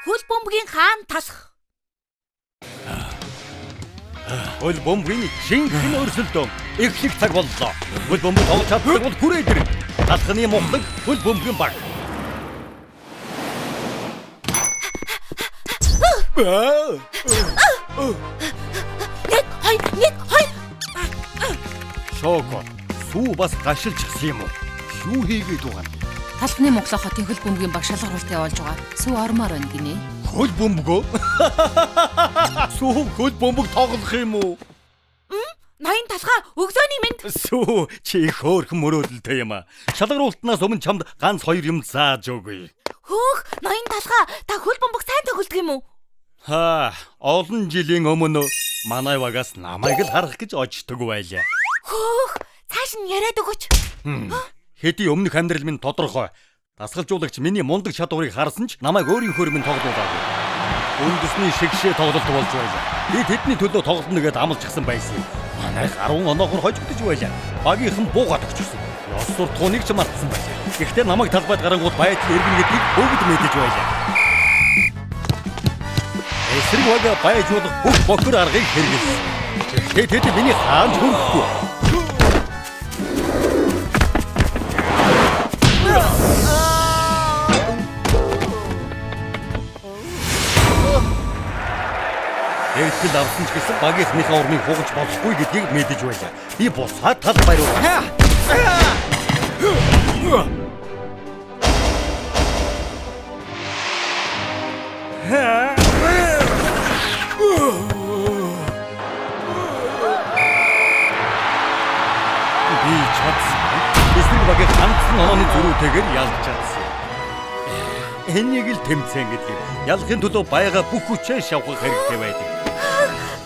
хөл бөмбөгийн хаан тасах. Хөл бөмбөгийн шинхэн өрсөлдөөн эхлэх цаг боллоо. Хөл бөмбөг тоглож чаддаг бол хүрээд ирнэ. Талхны мухлаг хөл бөмбөгийн баг. Нэг хой. Шоко. Сүү бас гашилчихсан юм уу? Юу хийгээд байгаа юм? Талхны Монголын хотын хөл бөмбөгийн баг шалгаруулалт явуулж байгаа. Сүү ормоор байна гинэ. Хөл бөмбөгөө? Сүү хөл бөмбөг тоглох юм уу? Ноён талхаа өглөөний мэнд. Сүү чи их хөөрхөн мөрөөдөлтэй юм аа. Шалгаруултнаас өмнө чамд ганц хоёр юм зааж өгье. Хөөх, ноён талхаа та хөл бөмбөг сайн тоглодог юм уу? Олон жилийн өмнө манай багаас намайг л харах гэж очдөг байлаа. Хөөх, цааш нь яриад өгөөч. Хэдий өмнөх амьдрал минь тодорхой. Дасгалжуулагч миний мундаг чадварыг харсан ч намайг өөрийнхөө минь тоглуулаагүй. Үндэсний шигшээ тоглолт болж байлаа. Би тэдний төлөө тоглоно гэдээ амлажсан байсан юм. Манайх 10 оноогоор хожигдож байлаа. Багийнхан буугаад өгчихсөн. Ёс суртахууныг ч мартсан байлаа. Гэхдээ намайг талбайд гарангууд байдал иргэн гэдгийг бүгд мэдэж байлаа. Эсрэг бага байж болох бүх бохор аргыг хэрэглэсэн. Тэгэхдээ тэд миний хаан хүрхгүй. Эртэл авсан ч гэсэн багийнхныхаа урмыг хугаж болохгүй гэдгийг мэдэж байлаа. Би босаад талбай руу. Би чадсан. Эсрэг багийн ганцхан онооны зөрүүтэйгээр ялж чадсан. Энийг л тэмцээн гэдэг юм. Ялахын төлөө байга бүх хүчээ шавхах хэрэгтэй байдаг.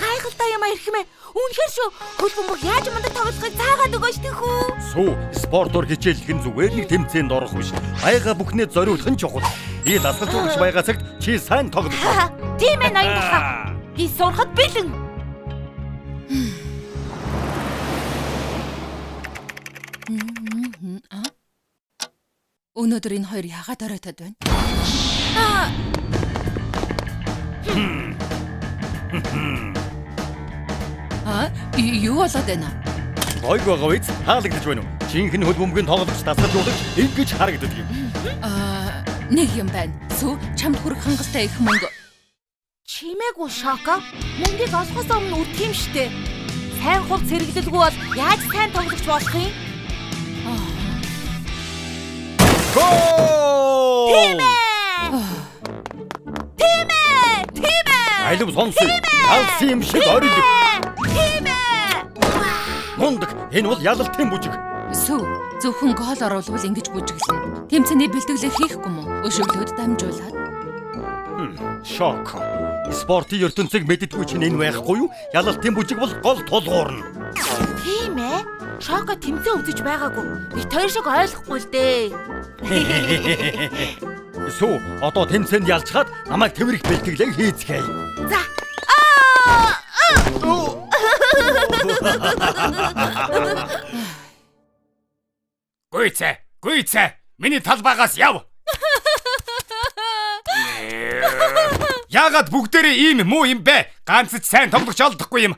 Гайхалтай юм аа эрхэмээ. Үнэхээр шүү. Хөл бөмбөг яаж мундаг тоглохыг заагаад өгөөч тэхүү. Сүү, спортоор хичээлэх нь зүгээр нэг тэмцээнд орох биш. Байга бүхнээ зориулах нь чухал. Би дасгалжуулагч байгаа цагт чи сайн тоглож байна. Тийм ээ ноён талхаа. Би сурахад бэлэн. Өнөөдөр энэ хоёр яагаад оройтод байна? Юу болоод байна? Гойг байгаа үз хаалгадж байна уу? Жинхэнэ хөл бөмбөгийн тоглогч дасгалжуулагч ингэж харагддаг юм. Нэг юм байна. Сүү чамд хүрэх хангалттай их мөнгө. Чимээгүй Шоко. Мөнгийг олохоос өмнө үтх юм штэ. Сайн хувц сэргэлэлгүй бол яаж сайн тоглогч болох юм? Гол! Тийм ээ. Айлв сонсъё. Алс юм шиг орил. Тийм ээ. Мундаг. Энэ бол ялалтын бүжиг. Сүү зөвхөн гол оруулбал ингэж бүжиглэнэ. Тэмцээний бэлтгэлээ хийхгүй мө? Өшөглөөд дамжуулаад. Шоко. Спортын ертөнцийг мэддэггүй чинь энэ байхгүй юу? Ялалтын бүжиг бол гол тулгуурна. Тийм ээ. Шоко тэмцээн үзэж байгаагүй. Би тойр шиг ойлгохгүй л дээ. Сүү, одоо тэмцээнд ялцгаад намайг тэрэг бэлтгэлээ хийцгээе. За. Гүйцэ. Миний талбайгаас яв. Яагаад бүгдээрээ ийм муу юм бэ? Ганц ч сайн тоглож олдохгүй юм.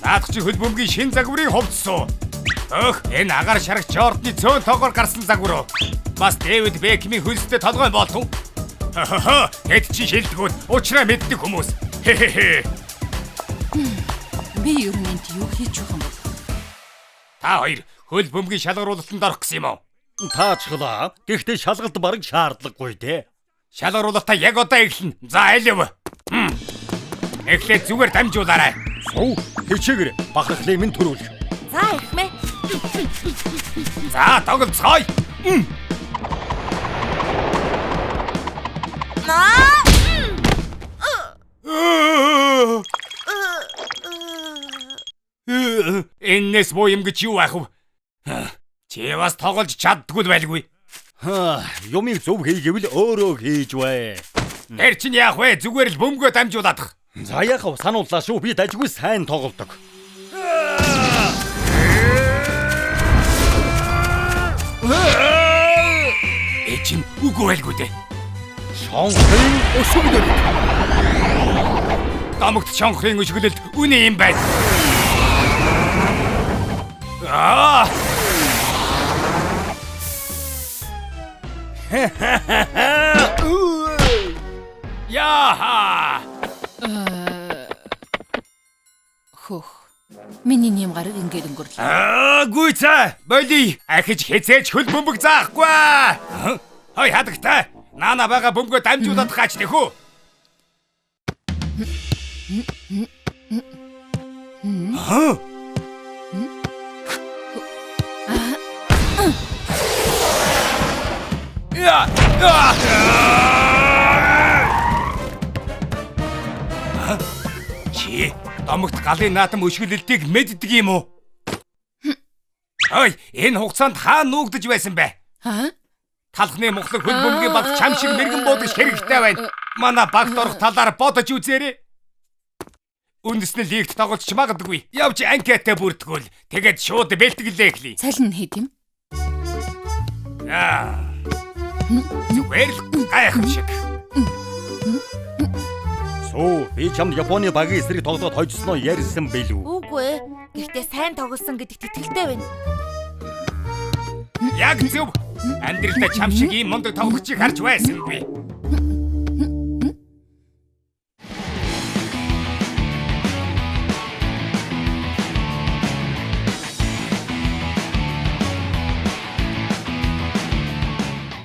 Наадах чи хөл бөмбөгийн шин загварыг хувцсан. Энэ агаар шарагч Жордны цөөн тоогоор гарсан загвар. Бас Дэвид Бекмийн хөлстэй толгой болов. Тэд чи шилдэгүүд уучраа мэддэг хүмүүс. Би юу нэг юу хийж байгаа юм бол? Та хоёр хөл бөмбөгийн шалгаруулалтанд орох гэсэн юм уу? Таачглаа. Гэхдээ шалгалт бараг шаардлагагүй дээ. Шалгаруулалтаа яг одоо эхэлнэ. За айлв. Эхлээд зүгээр дамжуулаарай. Суу, хичээгэр бахархлын минь төрүүлэх. За эрхмээ. За тоглоцгоё. Энэс боо юм гэж юу ах вэ? Чи бас тоглож чаддгүй байлгүй. Юмыг зөв хийгээвэл өөрөө хийж бай. Тэр чинь яах вэ? Зүгээр л бөмбөгөө дамжуулаад. За яах вэ? Санууллаа шүү. Би дажгүй сайн тоглодог. Эчин үгүй байлгүй дээ. Шонхрын өшөглөл. Домогт шонхрын өшгөлөлд үнэ юм байна. Аа! Яха! Хөх. Миний нэм гараг ингээд өнгөрлөө. Гүйцээ. Боли. Ахиж хязээж хөл бөмбөг заахгүй. Хой хадагтай. Наана байгаа бөмбөгөө дамжуулаад гаач тэхүү. Чи домогт галын наатам өшгөлөлтийг мэддэг юм уу? Ой, энэ хугацаанд хаа нуугдж байсан бэ? Аа? Талхны мухлаг хөл бөмбөгийн баг чам шиг мэрэгэн буудаж хэрэгтэй байна. Манай багт орох талаар бодож үзээрэй. Үндэс нь лигт тоглож магадгүй. Явж анкетэ бүрдгүүл. Тэгээд шууд бэлтгэлээ эхлэе. Цалин хэд юм? Зүгээр л гайхамшиг. Сүү, би чамд Японы багийн эсрэг тоглоод хожсноо ярьсан байлгүй. Үгүй ээ. Гэхдээ сайн тоглосон гэдэгт итгэлтэй байна. Яг зөв. Амьдралдаа чам шиг ийм мундаг тоглогчийг харж байсангүй.